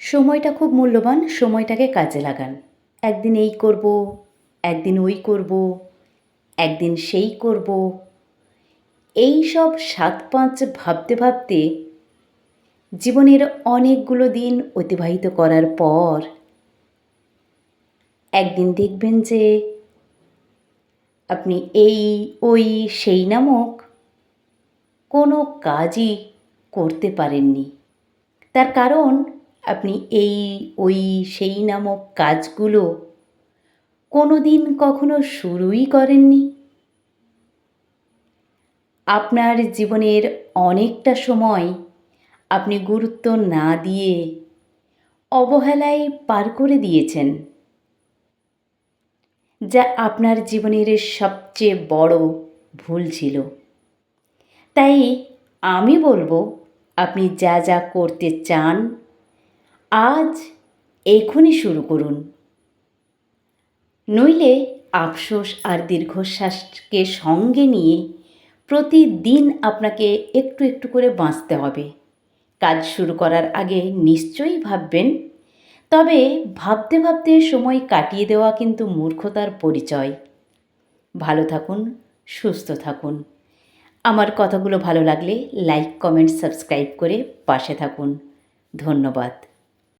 সময়টা খুব মূল্যবান, সময়টাকে কাজে লাগান। একদিন এই করব, একদিন ওই করব, একদিন সেই করব। এই সব ৭-৫ ভাবতে ভাবতে জীবনের অনেকগুলো দিন অতিবাহিত করার পর একদিন দেখবেন যে আপনি এই, ওই, সেই নামক কোনো কাজই করতে পারেননি। তার কারণ আপনি এই, ওই, সেই নামক কাজগুলো কোনো দিন কখনো শুরুই করেননি। আপনার জীবনের অনেকটা সময় আপনি গুরুত্ব না দিয়ে অবহেলায় পার করে দিয়েছেন, যা আপনার জীবনের সবচেয়ে বড় ভুল ছিল। তাই আমি বলবো, আপনি যা যা করতে চান আজ এখনই শুরু করুন, নইলে আফসোস আর দীর্ঘশ্বাসকে সঙ্গে নিয়ে প্রতিদিন আপনাকে একটু একটু করে বাঁচতে হবে। কাজ শুরু করার আগে নিশ্চয়ই ভাববেন, তবে ভাবতে ভাবতে সময় কাটিয়ে দেওয়া কিন্তু মূর্খতার পরিচয়। ভালো থাকুন, সুস্থ থাকুন। আমার কথাগুলো ভালো লাগলে লাইক, কমেন্ট, সাবস্ক্রাইব করে পাশে থাকুন। ধন্যবাদ।